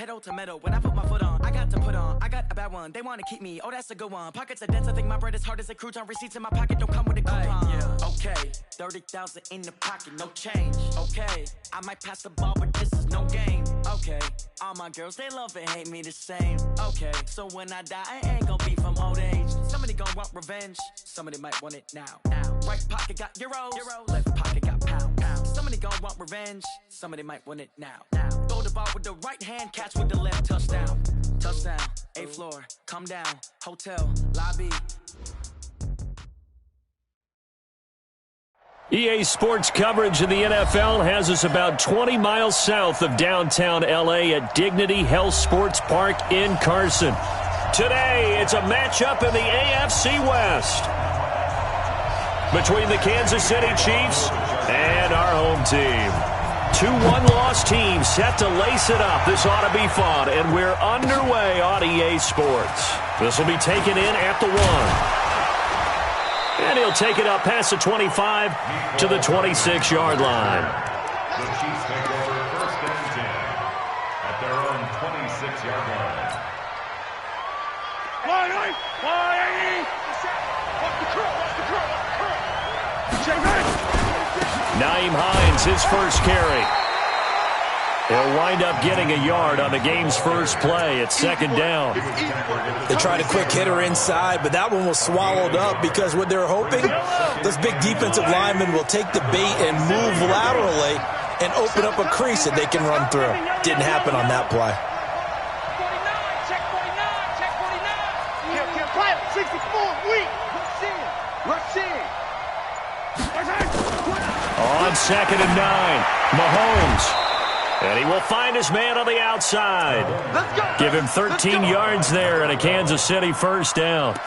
pedal to metal. When I put my foot on, I got to put on. I got a bad one, they want to keep me. Oh, that's a good one. Pockets are dense, I think my bread is hard as a crouton. Receipts in my pocket don't come with a coupon. Yeah. Okay, 30,000 in the pocket, no change. Okay, I might pass the ball, but this is no game. Okay, all my girls, they love and hate me the same. Okay, so when I die, I ain't gonna be from old age. Somebody gon' want revenge, somebody might want it now. Right pocket got euros, left pocket got pound. Somebody gon' want revenge, somebody might want it now. Throw the ball with the right hand, catch with the left, touchdown. Touchdown, 8th floor, come down, hotel, lobby. EA Sports coverage of the NFL has us about 20 miles south of downtown LA at Dignity Health Sports Park in Carson. Today, it's a matchup in the AFC West between the Kansas City Chiefs and our home team. 2 one-loss teams set to lace it up. This ought to be fun, and we're underway on EA Sports. This will be taken in at the 1. And he'll take it up past the 25 to the 26-yard line. The Chiefs take over 1st and 10 at their own 26-yard line. Naeem Hines, his first carry. He'll wind up getting a yard on the game's first play. It's 2nd down. They tried a quick hitter inside, but that one was swallowed up because what they're hoping, those big defensive linemen will take the bait and move laterally and open up a crease that they can run through. Didn't happen on that play. On 2nd and 9, Mahomes. And he will find his man on the outside. Give him 13 yards there and a Kansas City first down.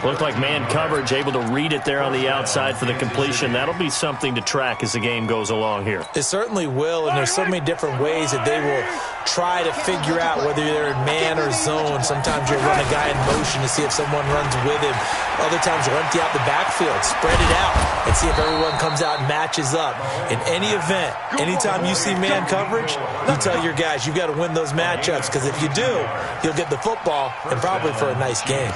Looked like man coverage, able to read it there on the outside for the completion. That'll be something to track as the game goes along here. It certainly will, and there's so many different ways that they will try to figure out whether they're in man or zone. Sometimes you'll run a guy in motion to see if someone runs with him. Other times you'll empty out the backfield, spread it out, and see if everyone comes out and matches up. In any event, anytime you see man coverage, you tell your guys you've got to win those matchups, because if you do, you'll get the football and probably for a nice game.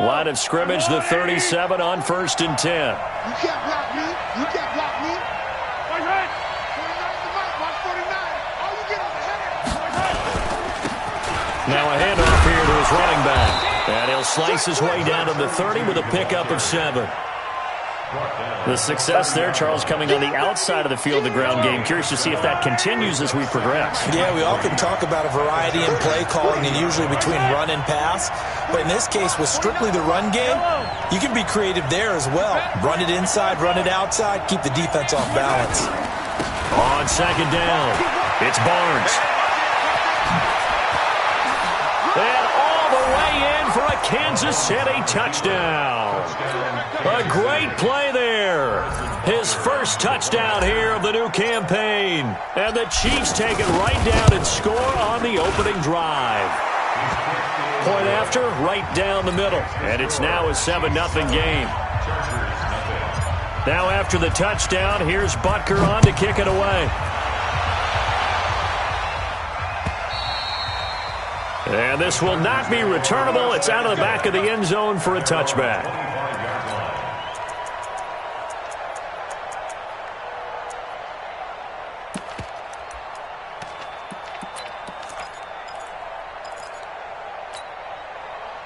Line of scrimmage, the 37 on 1st and 10. You can't block me. You can't block me. Right hand. 49 to the mic. 49. Oh, you get on the header. Now a handoff here to his running back. And he'll slice his way down to the 30 with a pickup of 7. The success there, Charles, coming on the outside of the field, the ground game. Curious to see if that continues as we progress. Yeah, we often talk about a variety in play calling and usually between run and pass. But in this case, with strictly the run game, you can be creative there as well. Run it inside, run it outside, keep the defense off balance. On 2nd down, it's Barnes. And all the way in for a Kansas City touchdown. A great play there. His first touchdown here of the new campaign. And the Chiefs take it right down and score on the opening drive. Point after, right down the middle. And it's now a 7-0 game. Now after the touchdown, here's Butker on to kick it away. And this will not be returnable. It's out of the back of the end zone for a touchback.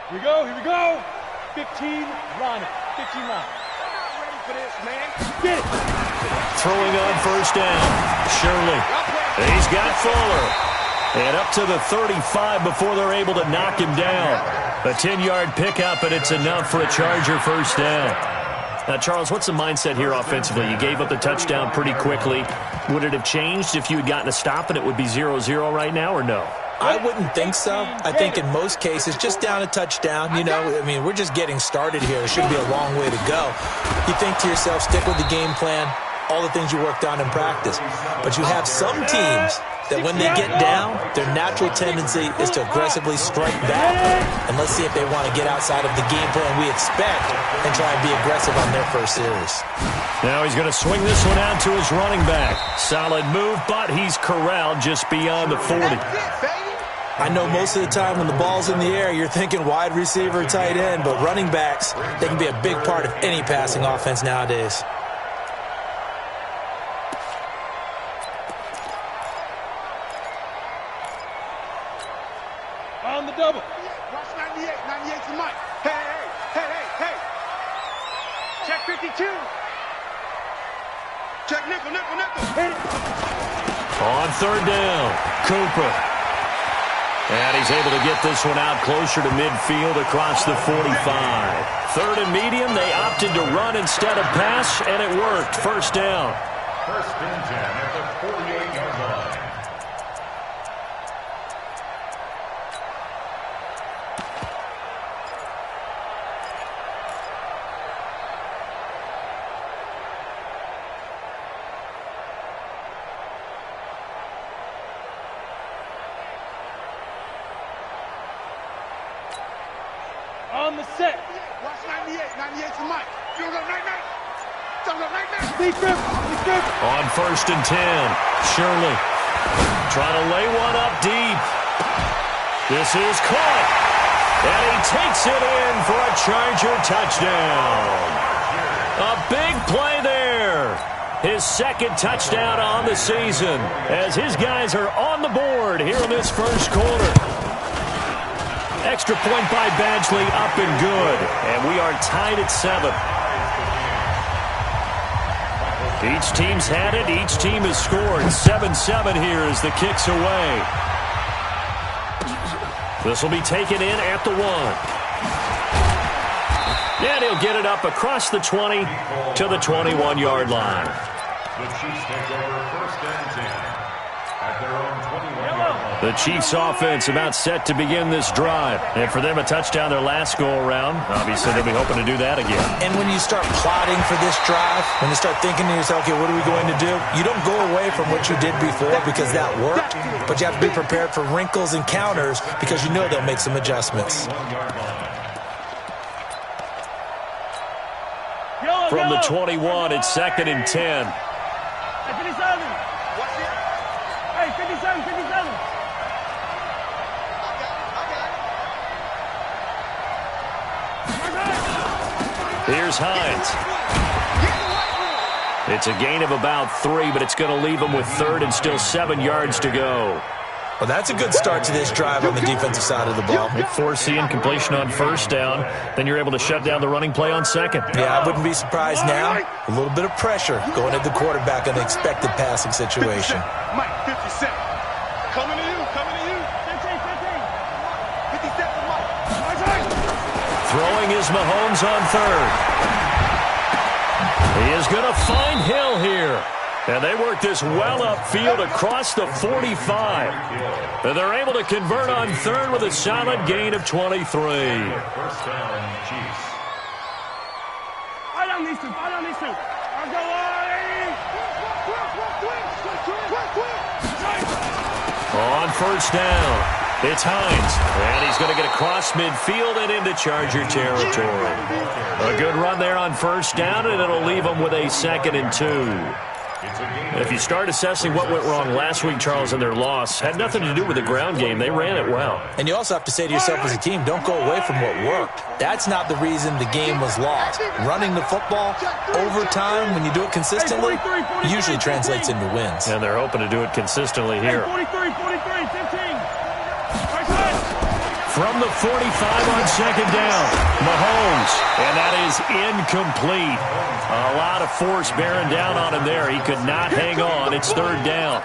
Here we go. 15, run it. 15 line. I'm not ready for this, man. Get it. Throwing on 1st down. Shirley. He's got Fuller. And up to the 35 before they're able to knock him down. A 10-yard pickup, and it's enough for a Charger first down. Now, Charles, what's the mindset here offensively? You gave up the touchdown pretty quickly. Would it have changed if you had gotten a stop and it would be 0-0 right now, or no? I wouldn't think so. I think in most cases, just down a touchdown, you know, I mean, we're just getting started here. There should be a long way to go. You think to yourself, stick with the game plan, all the things you worked on in practice. But you have some teams that when they get down, their natural tendency is to aggressively strike back. And let's see if they want to get outside of the game plan we expect and try and be aggressive on their first series. Now he's going to swing this one out to his running back. Solid move, but he's corralled just beyond the 40. I know most of the time when the ball's in the air, you're thinking wide receiver, tight end, but running backs, they can be a big part of any passing offense nowadays. On the double. Watch 98. 98's the mic. Hey. Check 52. Check nickel. Hit it. On third down, Cooper. And he's able to get this one out closer to midfield across the 45. Third and medium, they opted to run instead of pass, and it worked. First down. First and 10 at the 48-yard line. On the set. Watch 98. 98's the mic. You don't look like that. Don't look like that. Big grip. On first and 10, Shirley trying to lay one up deep. This is caught, and he takes it in for a Charger touchdown. A big play there. His second touchdown on the season as his guys are on the board here in this first quarter. Extra point by Badgley, up and good. And we are tied at 7. Each team's had it. Each team has scored. 7-7 here as the kick's away. This will be taken in at the 1. And he'll get it up across the 20 to the 21-yard line. The Chiefs take over first and 10 at their own 21-yard line. The Chiefs offense about set to begin this drive. And for them, a touchdown their last go-around. Obviously, they'll be hoping to do that again. And when you start plotting for this drive, when you start thinking to yourself, okay, what are we going to do? You don't go away from what you did before because that worked, but you have to be prepared for wrinkles and counters because you know they'll make some adjustments. From the 21, it's second and 10. Hey, 57. Hey, 57. Here's Hines. It's a gain of about 3, but it's going to leave them with third and still 7 yards to go. Well, that's a good start to this drive on the defensive side of the ball. Force the incompletion on first down. Then you're able to shut down the running play on second. Yeah, I wouldn't be surprised now. A little bit of pressure going at the quarterback in an expected passing situation. Mike, 57. Coming to you. 57, Mike. Throwing is Mahomes on third. He is going to find Hill here. And they work this well upfield across the 45. And they're able to convert on third with a solid gain of 23. First down, Chiefs. I don't need to. I'll go On first down, it's Hines. And he's going to get across midfield and into Charger territory. A good run there on first down, and it'll leave them with a second and 2. If you start assessing what went wrong last week, Charles, in their loss, had nothing to do with the ground game. They ran it well. And you also have to say to yourself as a team, don't go away from what worked. That's not the reason the game was lost. Running the football over time, when you do it consistently, usually translates into wins. And they're hoping to do it consistently here. 43, 15. From the 45 on second down, Mahomes, and that is incomplete. A lot of force bearing down on him there. He could not hang on. It's third down.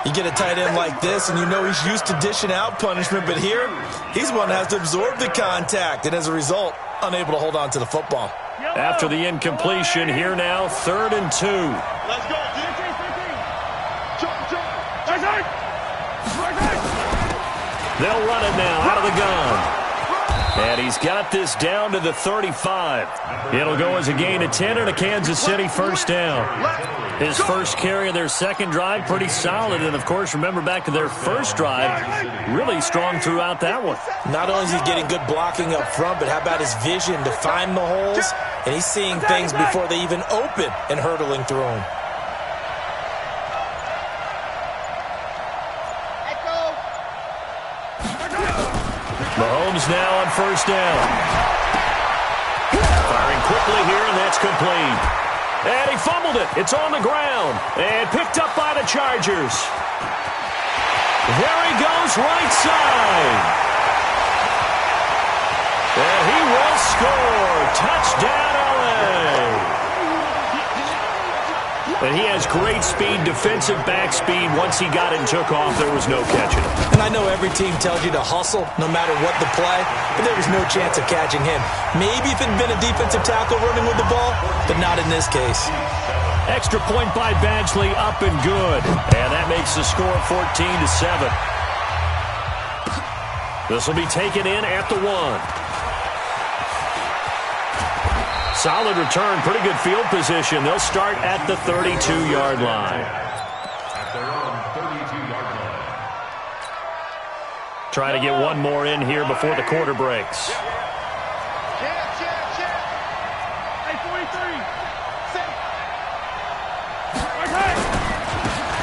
You get a tight end like this, and you know he's used to dishing out punishment, but here, he's one that has to absorb the contact, and as a result, unable to hold on to the football. After the incompletion, here now, third and 2. Let's go, dude. They'll run it now out of the gun. And he's got this down to the 35. It'll go as a gain of 10 and a Kansas City first down. His first carry of their second drive, pretty solid. And, of course, remember back to their first drive, really strong throughout that one. Not only is he getting good blocking up front, but how about his vision to find the holes? And he's seeing things before they even open and hurdling through them. Mahomes now on first down. Firing quickly here, and that's complete. And he fumbled it. It's on the ground. And picked up by the Chargers. There he goes, right side. And he will score. Touchdown, LA. And he has great speed, defensive back speed. Once he got it and took off, there was no catching him. And I know every team tells you to hustle no matter what the play, but there was no chance of catching him. Maybe if it had been a defensive tackle running with the ball, but not in this case. Extra point by Badgley, up and good. And that makes the score 14-7. This will be taken in at the 1. Solid return, pretty good field position. They'll start at the 32-yard line. At their own 32-yard line. Try to get one more in here before the quarter breaks.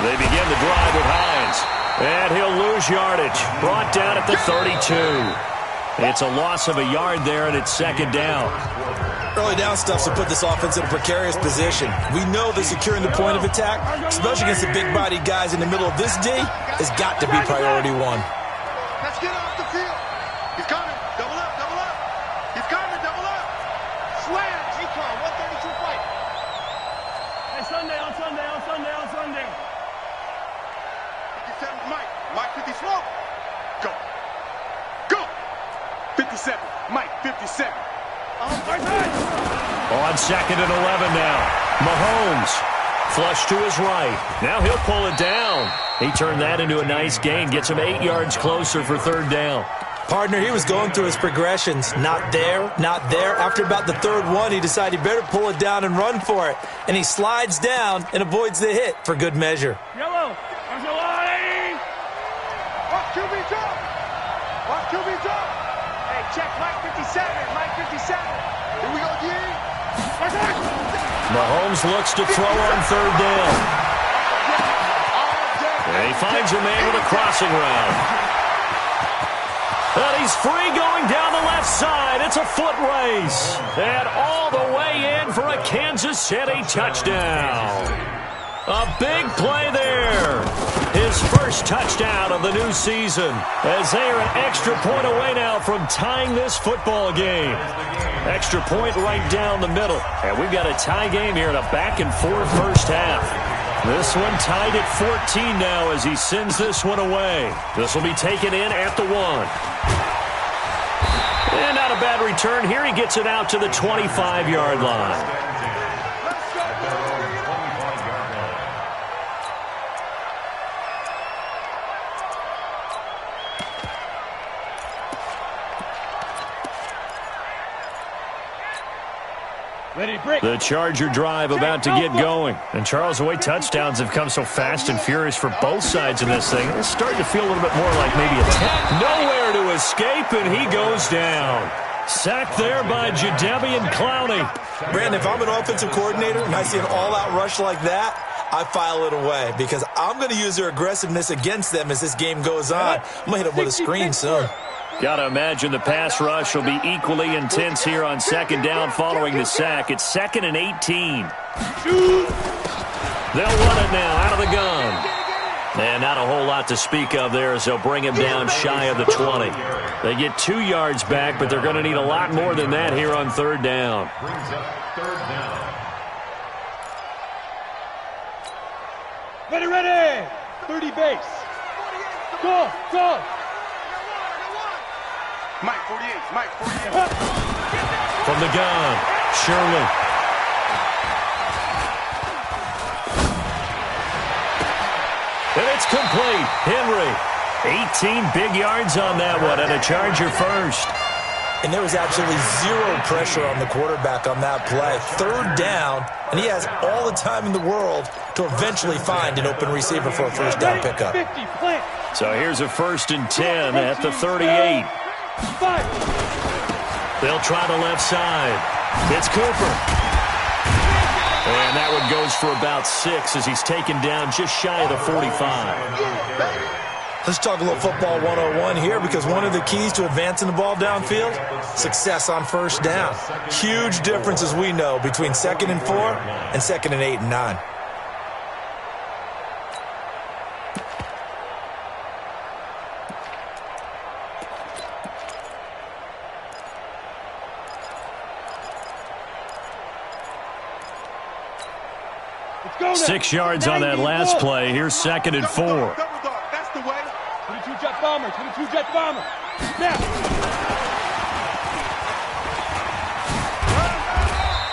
They begin the drive with Hines. And he'll lose yardage. Brought down at the 32. It's a loss of a yard there, and it's second down. Early down stuff to put this offense in a precarious position. We know that securing the point of attack, especially against the big-bodied guys in the middle of this D, has got to be priority one. Let's get off the field. He's coming. Double up, double up. He's coming, double up. Slam. Recon, 132 fight. Hey, Sunday, on Sunday, on Sunday, on Sunday. 57, Mike. Mike, 50 slow. Go. Go. 57. Mike, 57. On second and 11 now. Mahomes flush to his right. Now he'll pull it down. He turned that into a nice gain. Gets him 8 yards closer for third down. Partner, he was going through his progressions. Not there, not there. After about the third one, he decided he better pull it down and run for it. And he slides down and avoids the hit for good measure. Yellow. Watch QB drop. Watch QB drop. Hey, check Mike 57. Mike 57. Here we go, D. Mahomes looks to throw on third down. And he finds a man with a crossing route. And he's free going down the left side. It's a foot race. And all the way in for a Kansas City touchdown. A big play there. His first touchdown of the new season, as they are an extra point away now from tying this football game. Extra point right down the middle. And we've got a tie game here in a back-and-forth first half. This one tied at 14 now as he sends this one away. This will be taken in at the 1. And not a bad return here. He gets it out to the 25-yard line. The Charger drive about to get going. And Charles, the way touchdowns have come so fast and furious for both sides in this thing, it's starting to feel a little bit more like maybe a 10. Nowhere to escape, and he goes down. Sacked there by Jadeveon Clowney. Brandon, if I'm an offensive coordinator and I see an all-out rush like that, I file it away because I'm going to use their aggressiveness against them as this game goes on. I'm going to hit them with a screen soon. Got to imagine the pass rush will be equally intense here on second down following the sack. It's 2nd and 18. They'll run it now out of the gun. And not a whole lot to speak of there as they'll bring him down shy of the 20. They get 2 yards back, but they're going to need a lot more than that here on third down. Brings up third down. Ready. 30 base. Go. Mike 48. Mike 48. From the gun, Shirley. And it's complete. Henry, 18 big yards on that one, and a Charger first. And there was absolutely zero pressure on the quarterback on that play. Third down, and he has all the time in the world to eventually find an open receiver for a first down pickup. So here's a 1st and 10 at the 38. They'll try the left side. It's Cooper. And that one goes for about 6 as he's taken down just shy of the 45. Let's talk a little football 101 here, because one of the keys to advancing the ball downfield, success on first down. Huge difference, as we know, between 2nd and 4 and 2nd and 8 and 9. Go 6 yards on that last play. Here's 2nd and 4. That's the way. 22 jet bomber. 22 jet bomber. Now.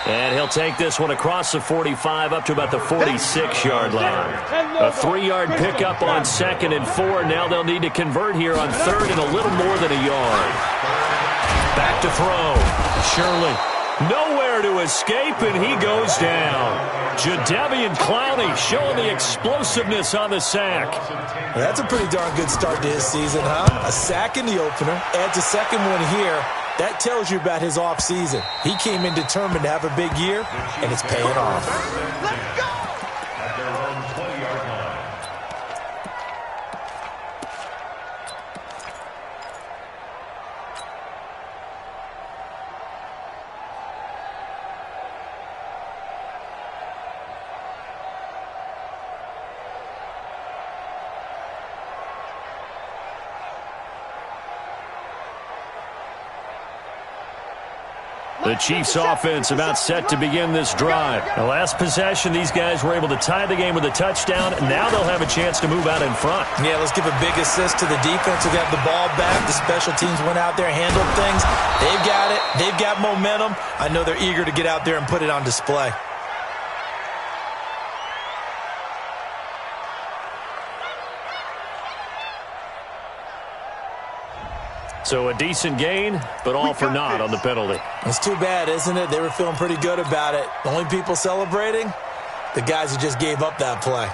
And he'll take this one across the 45 up to about the 46-yard line. A 3-yard pickup on 2nd and 4. Now they'll need to convert here on 3rd and a little more than a yard. Back to throw. Shirley. Nowhere to escape, and he goes down. Jadeveon Clowney showing the explosiveness on the sack. That's a pretty darn good start to his season, huh? A sack in the opener, adds a second one here. That tells you about his offseason. He came in determined to have a big year, and it's paying off. Let's go! At their own 20-yard line. The Chiefs offense about set to begin this drive. The last possession, these guys were able to tie the game with a touchdown, and now they'll have a chance to move out in front. Yeah, let's give a big assist to the defense who got the ball back. The special teams went out there, handled things. They've got it. They've got momentum. I know they're eager to get out there and put it on display. So a decent gain, but all for naught on the penalty. It's too bad, isn't it? They were feeling pretty good about it. The only people celebrating, the guys who just gave up that play.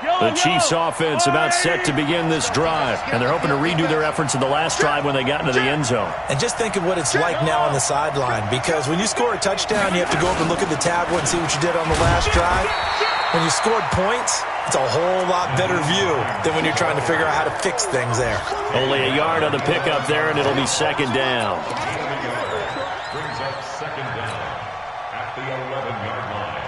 The Chiefs offense about set to begin this drive, and they're hoping to redo their efforts in the last drive when they got into the end zone. And just think of what it's like now on the sideline, because when you score a touchdown, you have to go up and look at the tablet and see what you did on the last drive. When you scored points, it's a whole lot better view than when you're trying to figure out how to fix things there. Only a yard on the pickup there, and it'll be 2nd down. Brings up 2nd down at the 11-yard line.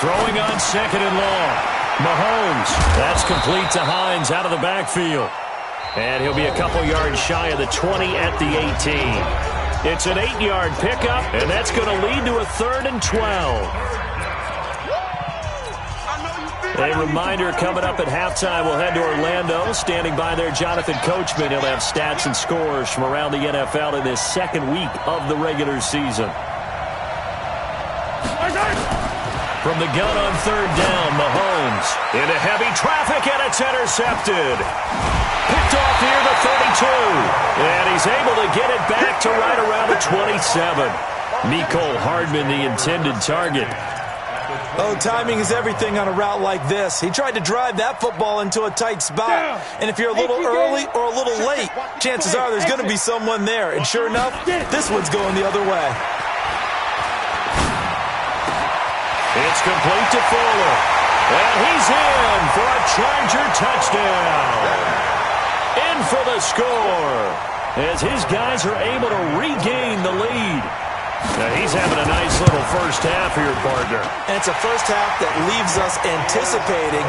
Throwing on second and long. Mahomes. That's complete to Hines out of the backfield. And he'll be a couple yards shy of the 20 at the 18. It's an 8-yard pickup, and that's going to lead to a 3rd and 12. A reminder coming up at halftime, we'll head to Orlando. Standing by there, Jonathan Coachman. He'll have stats and scores from around the NFL in this second week of the regular season. From the gun on 3rd down, Mahomes into heavy traffic, and it's intercepted. Picked off near the 32. And he's able to get it back to right around the 27. Mecole Hardman, the intended target. Oh, timing is everything on a route like this. He tried to drive that football into a tight spot. And if you're a little early or a little late, chances are there's going to be someone there. And sure enough, this one's going the other way. It's complete to Fuller. And he's in for a Charger touchdown. In for the score as his guys are able to regain the lead. Now he's having a nice little first half here, partner. And it's a first half that leaves us anticipating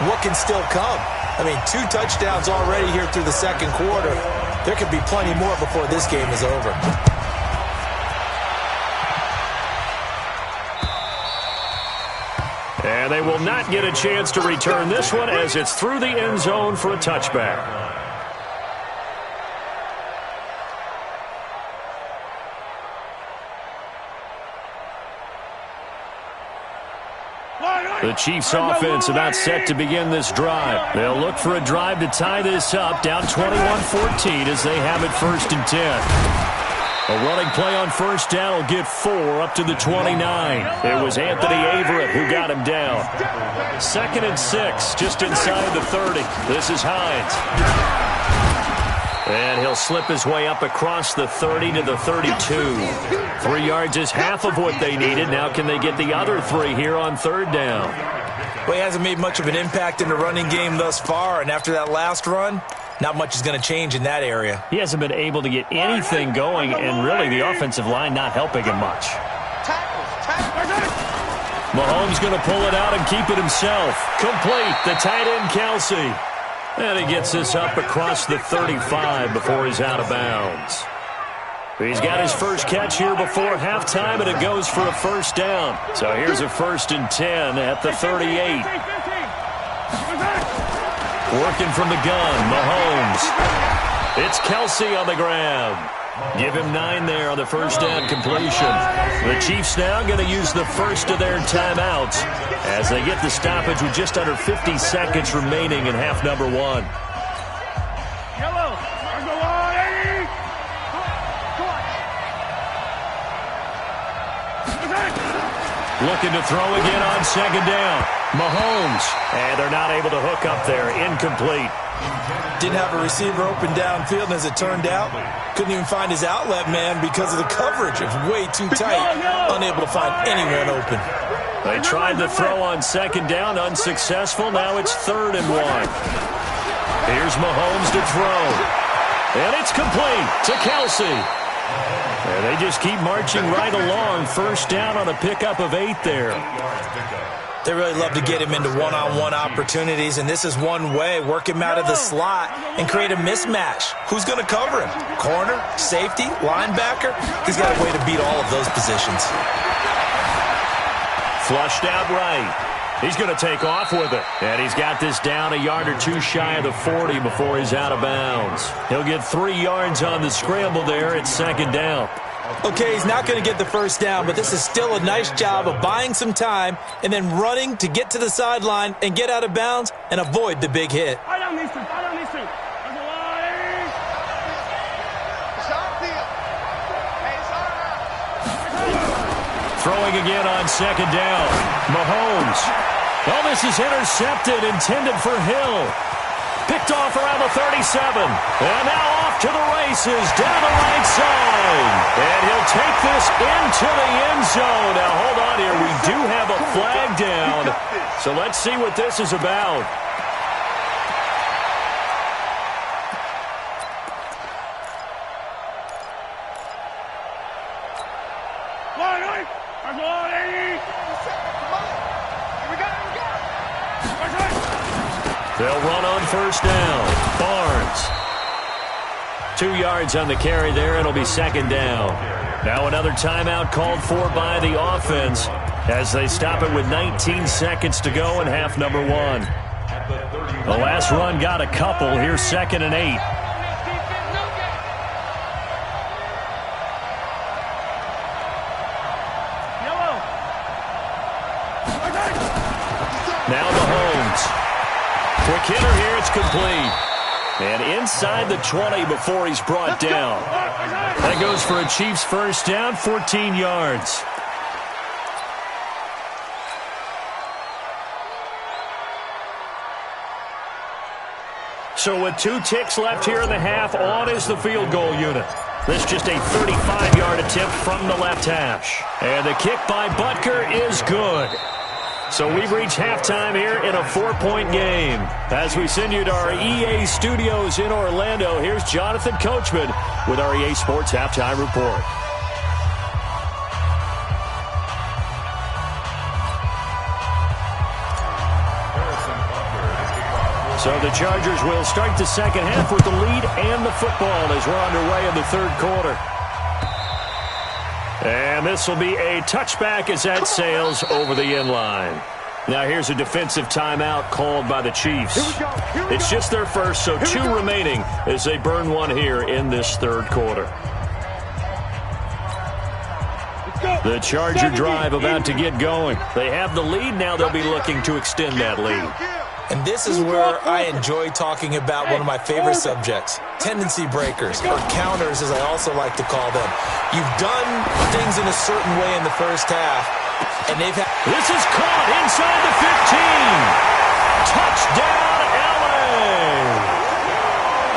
what can still come. I mean, 2 touchdowns already here through the second quarter. There could be plenty more before this game is over. And they will not get a chance to return this one as it's through the end zone for a touchback. The Chiefs offense about set to begin this drive. They'll look for a drive to tie this up, down 21-14 as they have it 1st and 10. A running play on 1st down will get 4 up to the 29. It was Anthony Averett who got him down. 2nd and 6, just inside the 30. This is Hines. And he'll slip his way up across the 30 to the 32. 3 yards is half of what they needed. Now can they get the other 3 here on 3rd down? Well, he hasn't made much of an impact in the running game thus far, and after that last run, not much is going to change in that area. He hasn't been able to get anything going, and really the offensive line not helping him much. Mahomes going to pull it out and keep it himself. Complete, the tight end Kelsey. And he gets this up across the 35 before he's out of bounds. He's got his first catch here before halftime, and it goes for a 1st down. So here's a 1st and 10 at the 38. Working from the gun, Mahomes. It's Kelsey on the grab. Give him 9 there on the 1st down completion. The Chiefs now going to use the first of their timeouts as they get the stoppage with just under 50 seconds remaining in half number 1. Looking to throw again on 2nd down. Mahomes. And they're not able to hook up there. Incomplete. Didn't have a receiver open downfield, and as it turned out, couldn't even find his outlet man because of the coverage. It was way too tight. Unable to find anyone open. They tried to throw on 2nd down. Unsuccessful. Now it's 3rd and 1. Here's Mahomes to throw. And it's complete to Kelsey. And they just keep marching right along. 1st down on a pickup of 8 there. They really love to get him into one-on-one opportunities, and this is one way. Work him out of the slot and create a mismatch. Who's going to cover him? Corner, safety, linebacker? He's got a way to beat all of those positions. Flushed out right. He's going to take off with it. And he's got this down a yard or 2 shy of the 40 before he's out of bounds. He'll get 3 yards on the scramble there at 2nd down. Okay, he's not going to get the 1st down, but this is still a nice job of buying some time and then running to get to the sideline and get out of bounds and avoid the big hit. Throwing again on 2nd down. Mahomes. Oh, this is intercepted, intended for Hill. Picked off around the 37. And now off to the races down the right side. And he'll take this into the end zone. Now, hold on here. We do have a flag down. So let's see what this is about. They'll run on first down. Barnes. 2 yards on the carry there. It'll be second down. Now another timeout called for by the offense as they stop it with 19 seconds to go in half number 1. The last run got a couple. Here's 2nd and 8. Now Mahomes. Quick hitter here. It's complete. And inside the 20 before he's brought down. That goes for a Chiefs first down, 14 yards. So with 2 ticks left here in the half, on is the field goal unit. This just a 35-yard attempt from the left hash. And the kick by Butker is good. So we've reached halftime here in a 4-point game. As we send you to our EA studios in Orlando, here's Jonathan Coachman with our EA Sports Halftime Report. So the Chargers will start the second half with the lead and the football as we're underway in the third quarter. And this will be a touchback as that sails over the end line. Now here's a defensive timeout called by the Chiefs. It's just their first, so 2 remaining as they burn one here in this third quarter. The Charger drive about to get going. They have the lead. Now they'll be looking to extend that lead. And this is where I enjoy talking about one of my favorite subjects, tendency breakers, or counters as I also like to call them. You've done things in a certain way in the first half, and they've had... This is caught inside the 15. Touchdown, LA.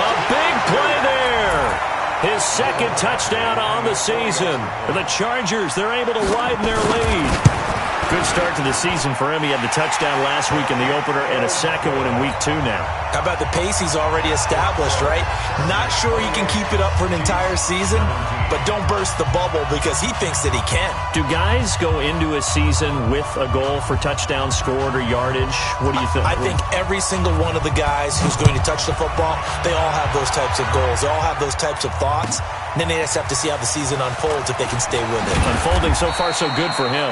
A big play there. His second touchdown on the season. The Chargers, they're able to widen their lead. Good start to the season for him. He had the touchdown last week in the opener and a second one in week 2 now. How about the pace he's already established, right? Not sure he can keep it up for an entire season, but don't burst the bubble because he thinks that he can. Do guys go into a season with a goal for touchdown scored or yardage? What do you think? I think every single one of the guys who's going to touch the football, they all have those types of goals. They all have those types of thoughts. And then they just have to see how the season unfolds if they can stay with it. Unfolding so far so good for him.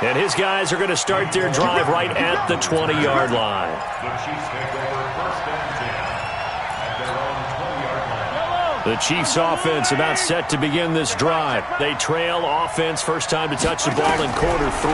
And his guys are going to start their drive right at the 20-yard line. The Chiefs take over first and 10 at their own 20-yard line. The Chiefs offense about set to begin this drive. They trail offense first time to touch the ball in quarter 3,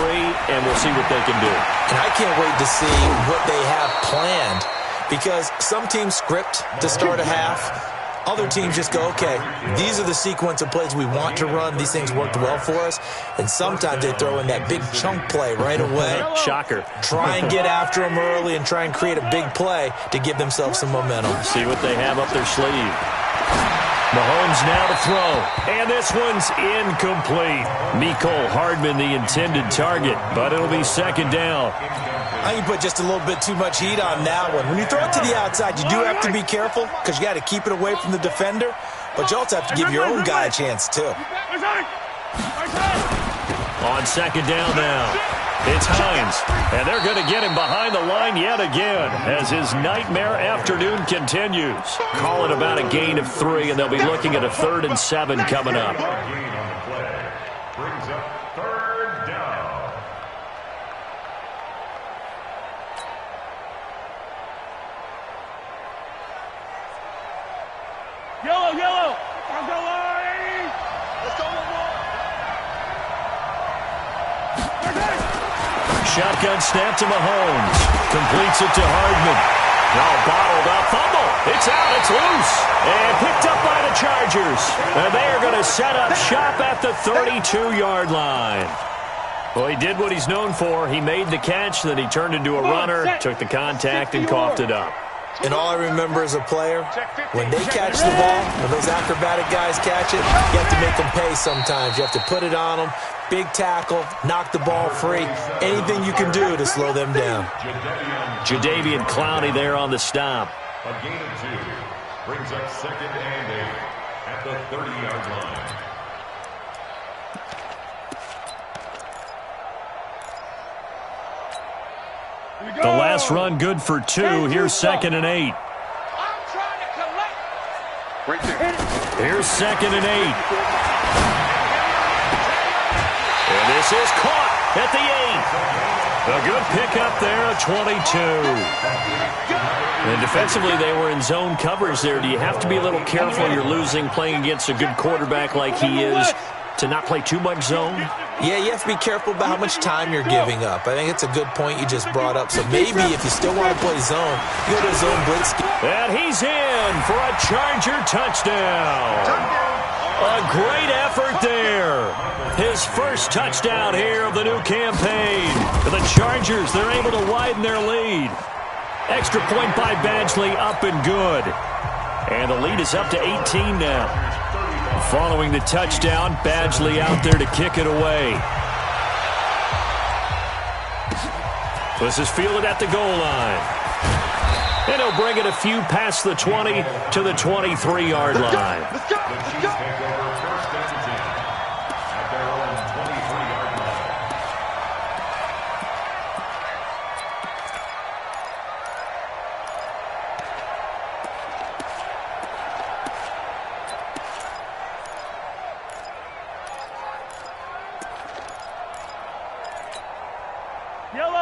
and we'll see what they can do. And I can't wait to see what they have planned because some teams script to start a half. Other teams just go, okay, these are the sequence of plays we want to run. These things worked well for us. And sometimes they throw in that big chunk play right away. Shocker. Try and get after them early and try and create a big play to give themselves some momentum. See what they have up their sleeve. Mahomes now to throw. And this one's incomplete. Mecole Hardman, the intended target, but it'll be second down. I think you put just a little bit too much heat on that one. When you throw it to the outside, you do have to be careful because you got to keep it away from the defender, but you also have to give your own guy a chance too. On second down now, it's Hines, and they're going to get him behind the line yet again as his nightmare afternoon continues. Call it about a gain of 3, and they'll be looking at a 3rd and 7 coming up. Gain on the play brings up third down. Yellow, yellow. On the line. Let's go one more. Shotgun snap to Mahomes. Completes it to Hardman. Now bottled up. Fumble. It's out. It's loose. And picked up by the Chargers. And they are going to set up shop at the 32-yard line. Well, he did what he's known for. He made the catch, then he turned into a runner, took the contact, and coughed it up. And all I remember as a player, when they catch the ball, when those acrobatic guys catch it, you have to make them pay sometimes. You have to put it on them, big tackle, knock the ball free, anything you can do to slow them down. Jadeveon Clowney there on the stop. A gain of 2 brings up 2nd and 8 at the 30-yard line. Here The last run good for 2. Here's 2nd and 8. Right there. Here's 2nd and 8. And this is caught at the 8. A good pickup there, a 22. And defensively, they were in zone coverage there. Do you have to be a little careful you're losing playing against a good quarterback like he is to not play too much zone? Yeah, you have to be careful about how much time you're giving up. I think it's a good point you just brought up. So maybe if you still want to play zone, you go to zone blitz. And he's in for a Charger touchdown. A great effort there. His first touchdown here of the new campaign. For the Chargers, they're able to widen their lead. Extra point by Badgley, up and good. And the lead is up to 18 now. Following the touchdown, Badgley out there to kick it away. This is fielded at the goal line. And he'll bring it a few past the 20 to the 23-yard line. Let's go. The Chiefs take over 1st and 10 at their own 23-yard line.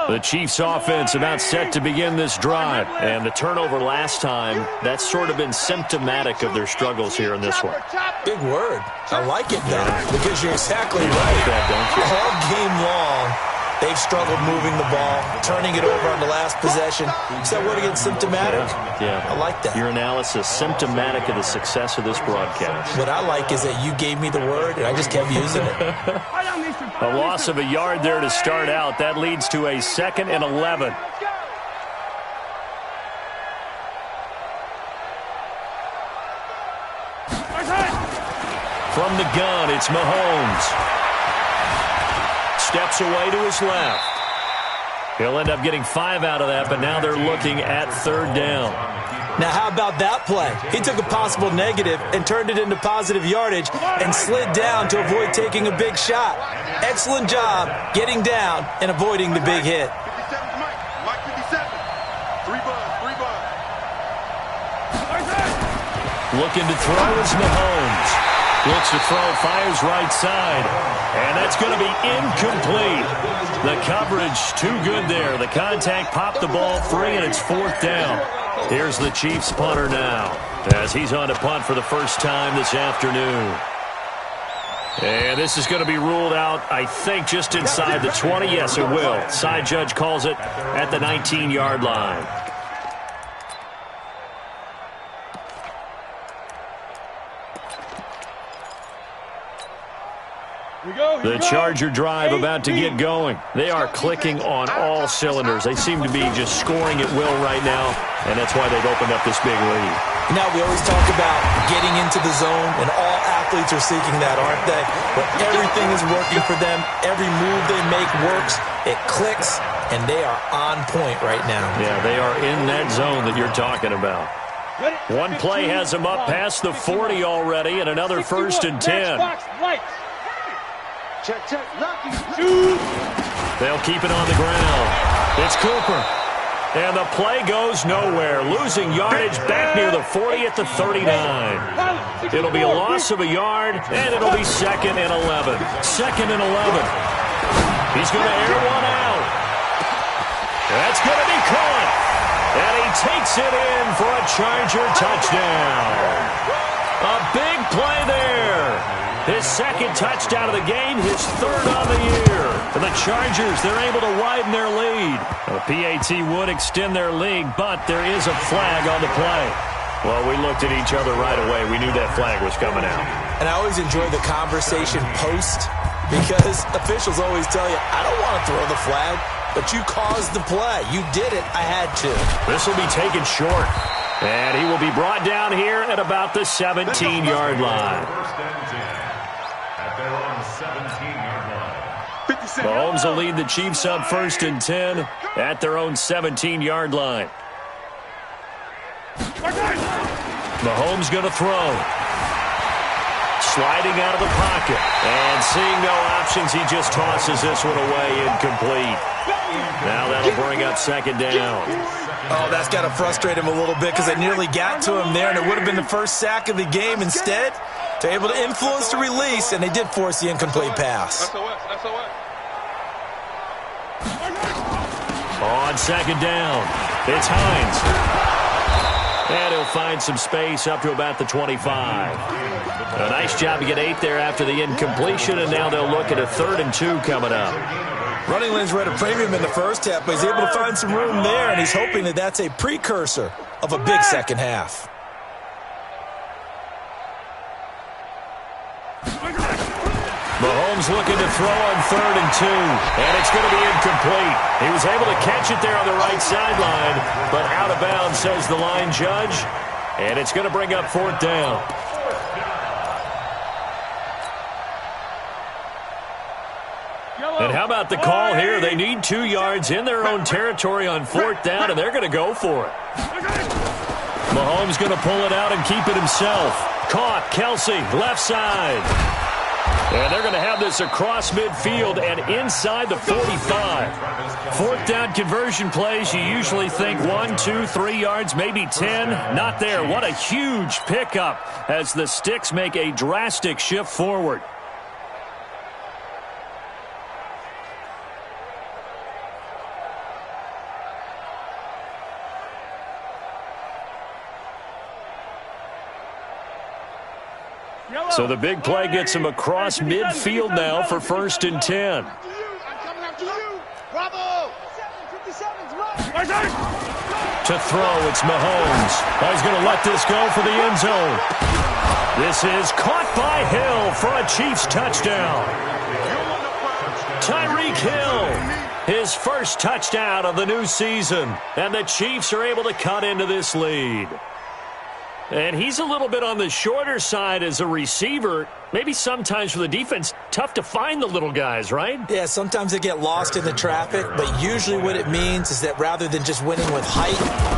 The Chiefs offense about set to begin this drive. And the turnover last time, that's sort of been symptomatic of their struggles here in this one. Big word. I like it, though, because you're exactly right. All game long, they've struggled moving the ball, turning it over on the last possession. Is that word again, symptomatic? Yeah. I like that. Your analysis, symptomatic of the success of this broadcast. What I like is that you gave me the word, and I just kept using it. A loss of a yard there to start out. That leads to a 2nd and 11. From the gun, it's Mahomes. Steps away to his left. He'll end up getting 5 out of that, but now they're looking at 3rd down. Now, how about that play? He took a possible negative and turned it into positive yardage and slid down to avoid taking a big shot. Excellent job getting down and avoiding the big hit. 57's Mike. Mike 57. 3 buzz. Looking to throw is Mahomes. Looks to throw, fires right side. And that's going to be incomplete. The coverage too good there. The contact popped the ball free, and it's 4th down. Here's the Chiefs punter now as he's on to punt for the first time this afternoon. And this is going to be ruled out, I think, just inside the 20. Yes, it will. Side judge calls it at the 19-yard line. The Charger drive about to get going. They are clicking on all cylinders. They seem to be just scoring at will right now, and that's why they've opened up this big lead. Now, we always talk about getting into the zone, and all athletes are seeking that, aren't they? But everything is working for them. Every move they make works. It clicks, and they are on point right now. Yeah, they are in that zone that you're talking about. One play has them up past the 40 already, and another 1st and 10. Check. Lucky. They'll keep it on the ground. It's Cooper. And the play goes nowhere. Losing yardage back near the 40 at the 39. It'll be a loss of a yard, and it'll be 2nd and 11. 2nd and 11. He's going to air one out. That's going to be caught. And he takes it in for a Charger touchdown. A big play there. His 2nd touchdown of the game, his 3rd on the year. And the Chargers, they're able to widen their lead. The PAT would extend their lead, but there is a flag on the play. Well, we looked at each other right away. We knew that flag was coming out. And I always enjoy the conversation post because officials always tell you, I don't want to throw the flag, but you caused the play. You did it. I had to. This will be taken short. And he will be brought down here at about the 17-yard line. 1st and 10 at their own 17-yard line. Mahomes will lead the Chiefs up 1st and 10 at their own 17-yard line. Mahomes going to throw. Sliding out of the pocket. And seeing no options, he just tosses this one away incomplete. Now that'll bring up second down. Oh, that's got to frustrate him a little bit because they nearly got to him there, and it would have been the first sack of the game. Instead, they're able to influence the release, and they did force the incomplete pass. On second down, it's Hines. And he'll find some space up to about the 25. A nice job to get 8 there after the incompletion, and now they'll look at a 3rd and 2 coming up. Running lanes were at a premium in the first half, but he's able to find some room there, and he's hoping that that's a precursor of a big second half. Mahomes looking to throw on 3rd and 2, and it's going to be incomplete. He was able to catch it there on the right sideline, but out of bounds, says the line judge, and it's going to bring up 4th down. And how about the call here? They need 2 yards in their own territory on 4th down, and they're going to go for it. Mahomes going to pull it out and keep it himself. Caught, Kelsey, left side. And they're going to have this across midfield and inside the 45. 4th down conversion plays, you usually think 1, 2, 3 yards, maybe 10. Not there. What a huge pickup as the Sticks make a drastic shift forward. So the big play gets him across midfield now for 1st and 10. I'm coming after you. Bravo. To throw, it's Mahomes. He's going to let this go for the end zone. This is caught by Hill for a Chiefs touchdown. Tyreek Hill, his first touchdown of the new season. And the Chiefs are able to cut into this lead. And he's a little bit on the shorter side as a receiver. Maybe sometimes for the defense, tough to find the little guys, right? Yeah, sometimes they get lost in the traffic, but usually what it means is that rather than just winning with height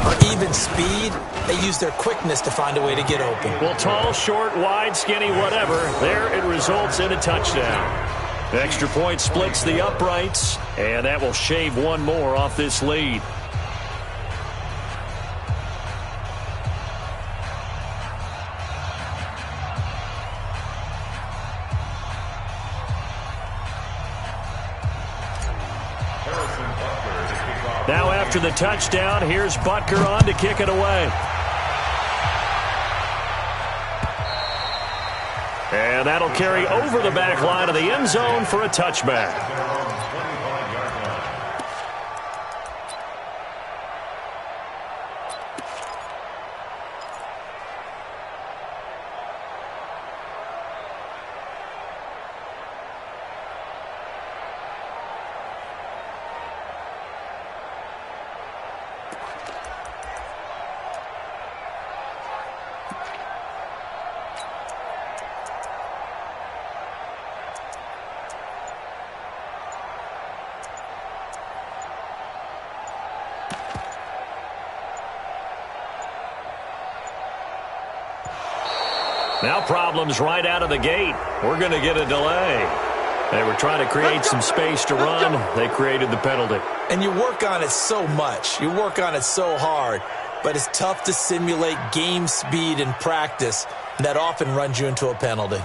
or even speed, they use their quickness to find a way to get open. Well, tall, short, wide, skinny, whatever, there it results in a touchdown. The extra point splits the uprights, and that will shave one more off this lead. Now after the touchdown, here's Butker on to kick it away. And that'll carry over the back line of the end zone for a touchback. Now problems right out of the gate. We're going to get a delay. They were trying to create some space to run. They created the penalty. And you work on it so much. You work on it so hard. But it's tough to simulate game speed in practice. And that often runs you into a penalty.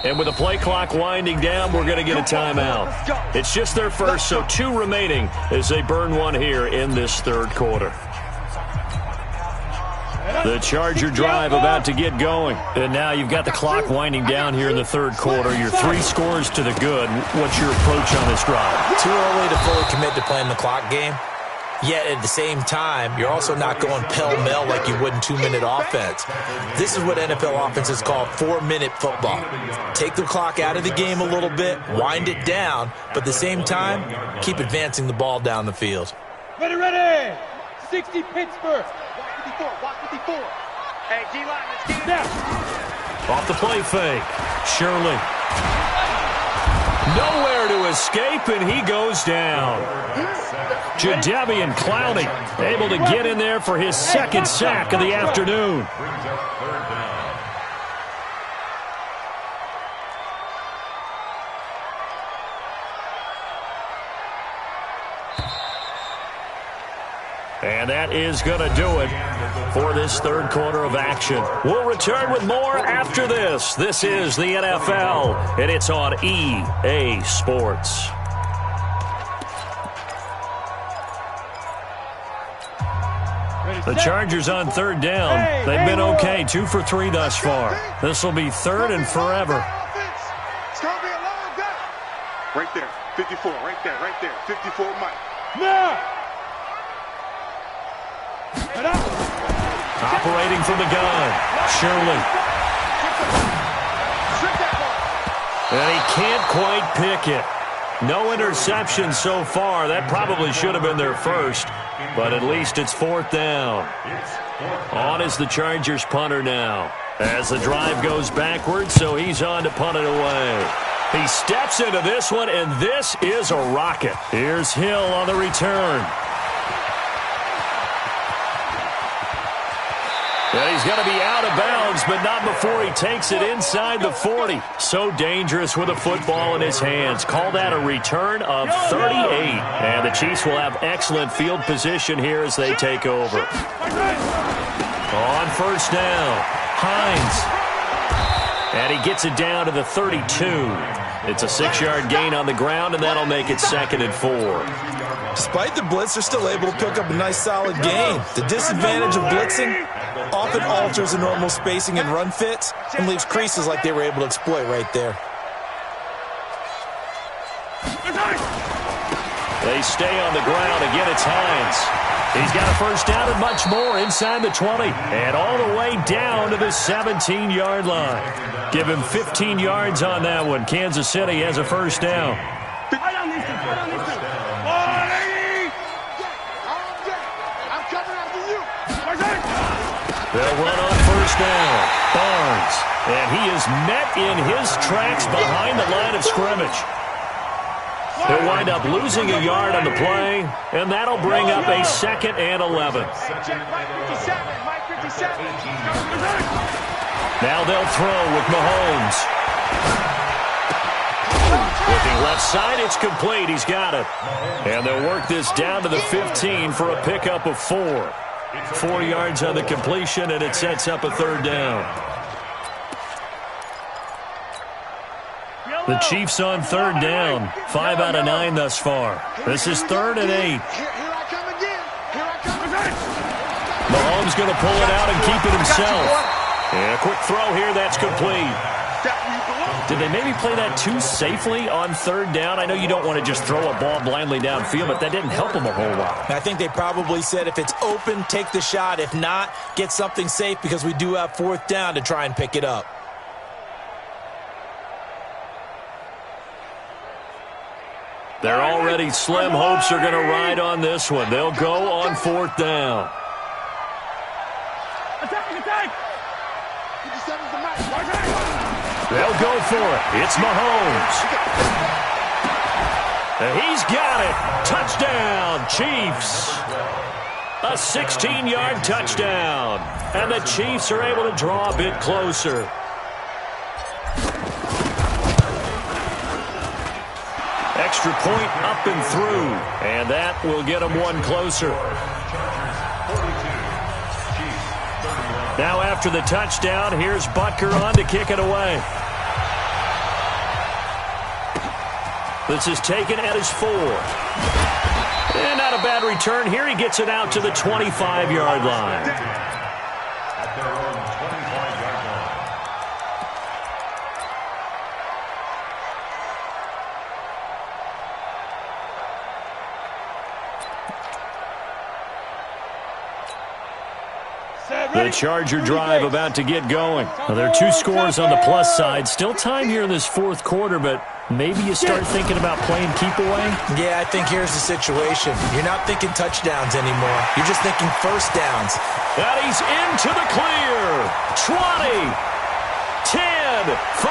And with the play clock winding down, we're going to get a timeout. It's just their first, so 2 remaining as they burn one here in this third quarter. The Charger drive about to get going. And now you've got the clock winding down here in the third quarter. You're 3 scores to the good. What's your approach on this drive? Too early to fully commit to playing the clock game. Yet at the same time, you're also not going pell-mell like you would in 2-minute offense. This is what NFL offenses call 4-minute football. Take the clock out of the game a little bit, wind it down, but at the same time, keep advancing the ball down the field. Ready! 60 Pittsburgh. Watch 54. Hey, D-line, let's get it. Now. Off the play fake. Shirley. Nowhere to escape, and he goes down. Jadeveon Clowney able to get in there for his second sack of the afternoon. Brings up third down. And that is going to do it for this third quarter of action. We'll return with more after this. This is the NFL, and it's on EA Sports. The Chargers on third down. They've been okay, 2 for 3 thus far. This will be third and forever. It's going to be a long day. Right there, 54, right there, 54 Mike. Now. Operating from the gun, Shirley. And he can't quite pick it. No interception so far. That probably should have been their first, but at least it's 4th down. On is the Chargers punter now. As the drive goes backwards, so he's on to punt it away. He steps into this one, and this is a rocket. Here's Hill on the return. And he's going to be out of bounds, but not before he takes it inside the 40. So dangerous with a football in his hands. Call that a return of 38. And the Chiefs will have excellent field position here as they take over. On first down, Hines. And he gets it down to the 32. It's a 6-yard gain on the ground, and that'll make it 2nd and 4. Despite the blitz, they're still able to pick up a nice solid gain. The disadvantage of blitzing often alters the normal spacing and run fits and leaves creases like they were able to exploit right there. They stay on the ground. Again, it's Hines. He's got a first down and much more inside the 20 and all the way down to the 17-yard line. Give him 15 yards on that one. Kansas City has a first down. They'll run on first down. Barnes. And he is met in his tracks behind the line of scrimmage. He'll wind up losing a yard on the play, and that'll bring up a 2nd and 11. Now they'll throw with Mahomes. Looking left side, it's complete. He's got it. And they'll work this down to the 15 for a pickup of 4. 4 yards on the completion, and it sets up a 3rd down. The Chiefs on 3rd down. 5 out of 9 thus far. This is 3rd and 8. Here I come again. Here I come again. Mahomes going to pull it out and keep it himself. And a quick throw here, that's complete. Did they maybe play that too safely on 3rd down? I know you don't want to just throw a ball blindly downfield, but that didn't help them a whole lot. I think they probably said if it's open, take the shot. If not, get something safe because we do have 4th down to try and pick it up. They're already slim hopes are going to ride on this one. They'll go on 4th down. Attack! They'll go for it. It's Mahomes. And he's got it. Touchdown, Chiefs. A 16-yard touchdown. And the Chiefs are able to draw a bit closer. Extra point up and through. And that will get them one closer. Now after the touchdown, here's Butker on to kick it away. This is taken at his 4. And not a bad return here. He gets it out to the 25-yard line. At their own 25-yard line. The Charger drive about to get going. Well, there are 2 scores on the plus side. Still time here in this fourth quarter, but maybe you start thinking about playing keep away? Yeah, I think here's the situation. You're not thinking touchdowns anymore. You're just thinking first downs. And he's into the clear. 20, 10, 5,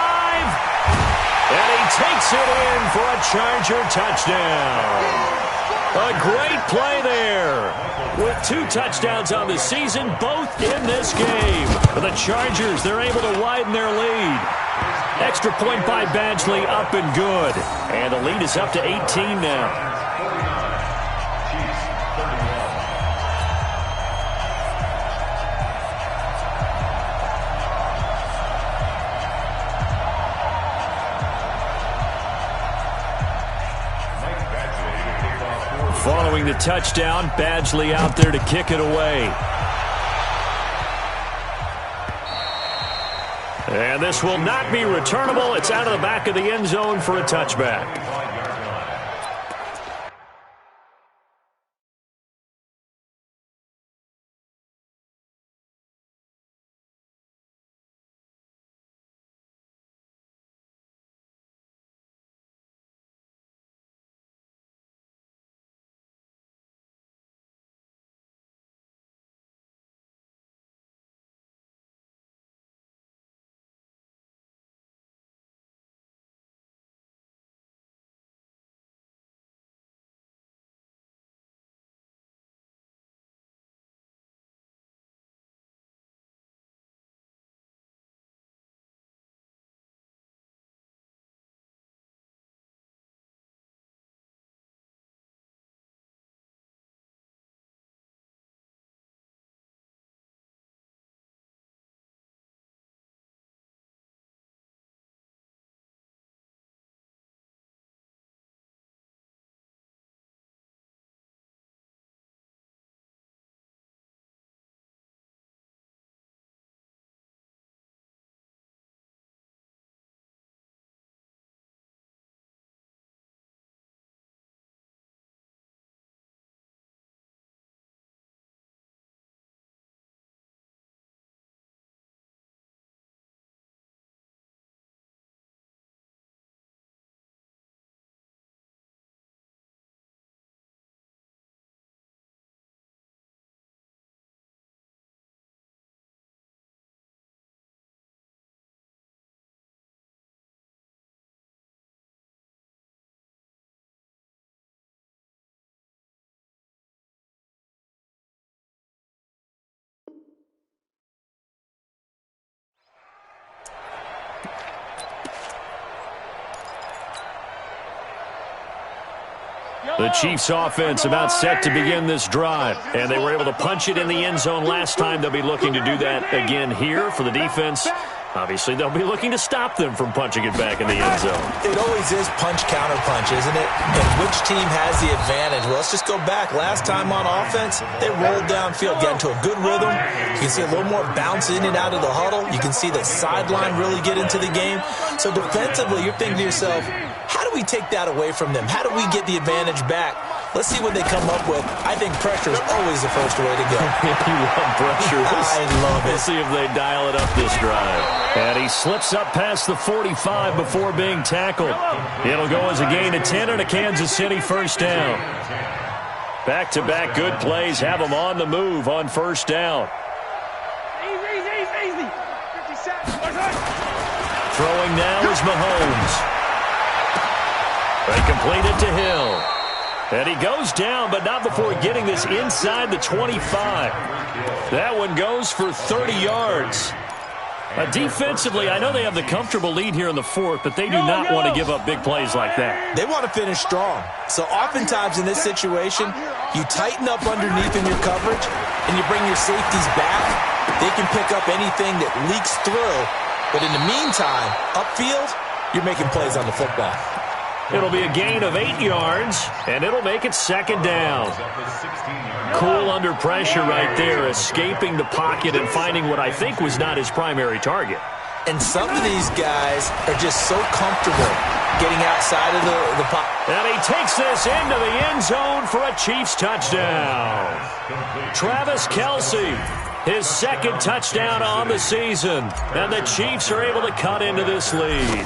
and he takes it in for a Charger touchdown. A great play there. With 2 touchdowns on the season, both in this game. For the Chargers, they're able to widen their lead. Extra point by Badgley, up and good. And the lead is up to 18 now. Following the touchdown, Badgley out there to kick it away. And this will not be returnable. It's out of the back of the end zone for a touchback. The Chiefs offense about set to begin this drive. And they were able to punch it in the end zone last time. They'll be looking to do that again here for the defense. Obviously, they'll be looking to stop them from punching it back in the end zone. It always is punch-counter-punch, isn't it? And which team has the advantage? Well, let's just go back. Last time on offense, they rolled downfield, got into a good rhythm. You can see a little more bounce in and out of the huddle. You can see the sideline really get into the game. So defensively, you're thinking to yourself, how do we take that away from them? How do we get the advantage back? Let's see what they come up with. I think pressure is always the first way to go. You love pressure. I love it. We'll see if they dial it up this drive. And he slips up past the 45 before being tackled. It'll go as a gain of 10 and a Kansas City first down. Back-to-back good plays have them on the move on first down. Easy. 50 seconds. Throwing now is Mahomes. They complete it to Hill. And he goes down, but not before getting this inside the 25. That one goes for 30 yards. Defensively, I know they have the comfortable lead here in the fourth, but they do not want to give up big plays like that. They want to finish strong. So oftentimes in this situation, you tighten up underneath in your coverage, and you bring your safeties back. They can pick up anything that leaks through. But in the meantime, upfield, you're making plays on the football. It'll be a gain of 8 yards, and it'll make it second down. Cool under pressure right there, escaping the pocket and finding what I think was not his primary target. And some of these guys are just so comfortable getting outside of the pocket. And he takes this into the end zone for a Chiefs touchdown. Travis Kelce, his second touchdown on the season. And the Chiefs are able to cut into this lead.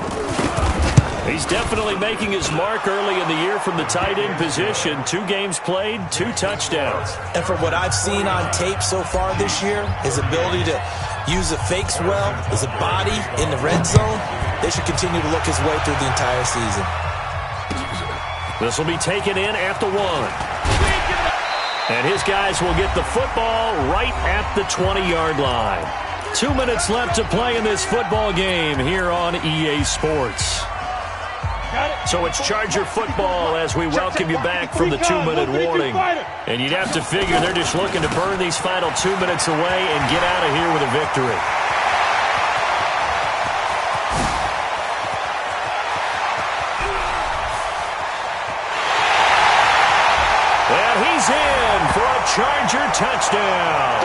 He's definitely making his mark early in the year from the tight end position. 2 games played, 2 touchdowns. And from what I've seen on tape so far this year, his ability to use the fakes well, his body in the red zone, they should continue to look his way through the entire season. This will be taken in at the 1. And his guys will get the football right at the 20-yard line. 2 minutes left to play in this football game here on EA Sports. So it's Charger football as we welcome you back from the 2-minute warning. And you'd have to figure they're just looking to burn these final 2 minutes away and get out of here with a victory. And he's in for a Charger touchdown.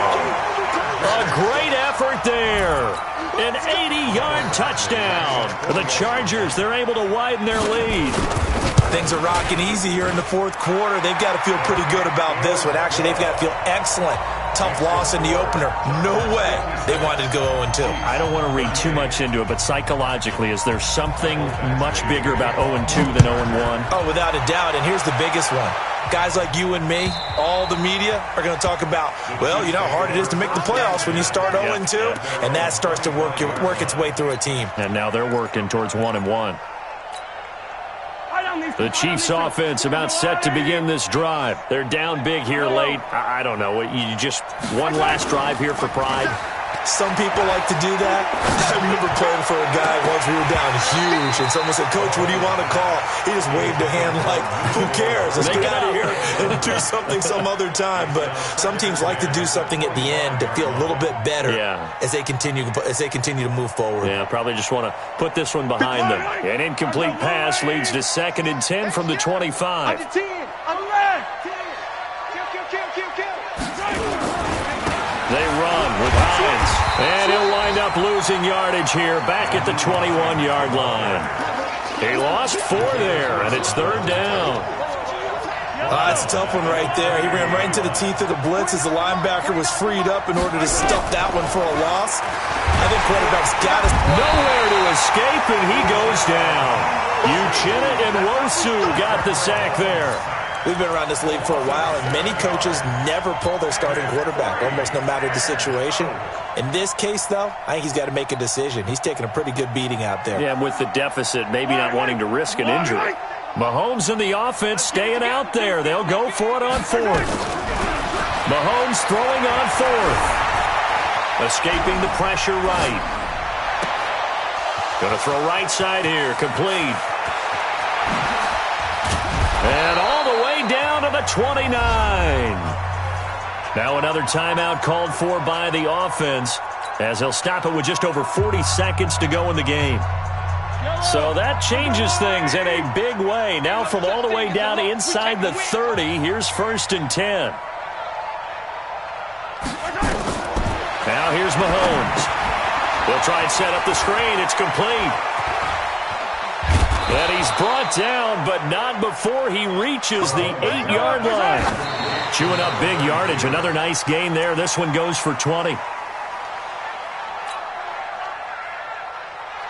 A great effort there. An 80-yard touchdown. The Chargers, they're able to widen their lead. Things are rocking easy here in the fourth quarter. They've got to feel pretty good about this one. Actually, they've got to feel excellent. Tough loss in the opener. No way they wanted to go 0-2. I don't want to read too much into it, but psychologically, is there something much bigger about 0-2 than 0-1? Oh, without a doubt, and here's the biggest one. Guys like you and me, all the media, are going to talk about, well, you know how hard it is to make the playoffs when you start 0-2, and that starts to work its way through a team. And now they're working towards 1-1. The Chiefs offense about set to begin this drive. They're down big here late. I don't know. You just one last drive here for pride? Some people like to do that. I remember playing for a guy once we were down huge, and someone said, "Coach, what do you want to call?" He just waved a hand like, who cares? Let's get out of here and do something some other time. But some teams like to do something at the end to feel a little bit better as they continue to move forward. Yeah, probably just want to put this one behind them. An incomplete pass leads to 2nd and 10 from the 25. They run with Hines, and he'll wind up losing yardage here back at the 21-yard line. He lost 4 there, and it's 3rd down. That's a tough one right there. He ran right into the teeth of the blitz as the linebacker was freed up in order to stuff that one for a loss. I think quarterback's got it. Nowhere to escape, and he goes down. Uchenna and Wosu got the sack there. We've been around this league for a while, and many coaches never pull their starting quarterback, almost no matter the situation. In this case, though, I think he's got to make a decision. He's taking a pretty good beating out there. Yeah, with the deficit, maybe not wanting to risk an injury. Mahomes and the offense staying out there. They'll go for it on 4th. Mahomes throwing on 4th. Escaping the pressure right. Going to throw right side here, complete. And all the way down to the 29. Now another timeout called for by the offense, as he'll stop it with just over 40 seconds to go in the game. So that changes things in a big way. Now from all the way down inside the 30, here's 1st and 10. Now here's Mahomes. He'll try and set up the screen. It's complete. And he's brought down, but not before he reaches the 8-yard line. Chewing up big yardage. Another nice gain there. This one goes for 20.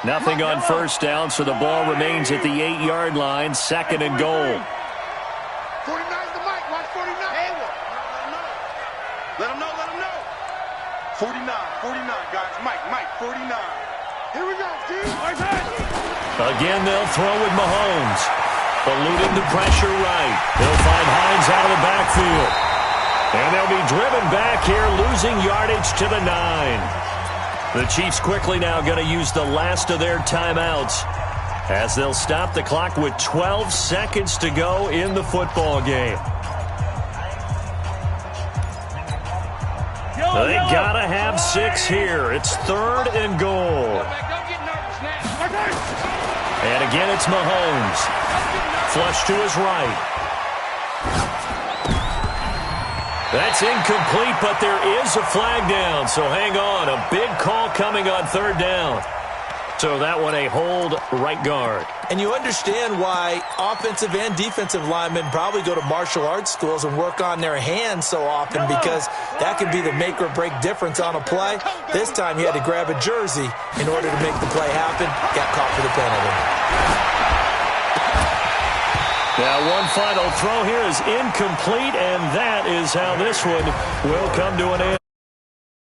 Nothing on 1st down, so the ball remains at the 8-yard line. 2nd and goal. 49's the mic. Watch 49. Let him know. 49, guys. Mike, 49. Here we go, Steve. Again, they'll throw with Mahomes. Eluding the pressure right. They'll find Hines out of the backfield. And they'll be driven back here, losing yardage to the 9. The Chiefs quickly now going to use the last of their timeouts, as they'll stop the clock with 12 seconds to go in the football game. They got to have 6 here. It's 3rd and goal. And Again, it's Mahomes. Flush to his right. That's incomplete, but there is a flag down. So hang on. A big call coming on third down. So that one a hold right guard. And you understand why offensive and defensive linemen probably go to martial arts schools and work on their hands so often, because that can be the make or break difference on a play. This time he had to grab a jersey in order to make the play happen. Got caught for the penalty. Now one final throw here is incomplete, and that is how this one will come to an end.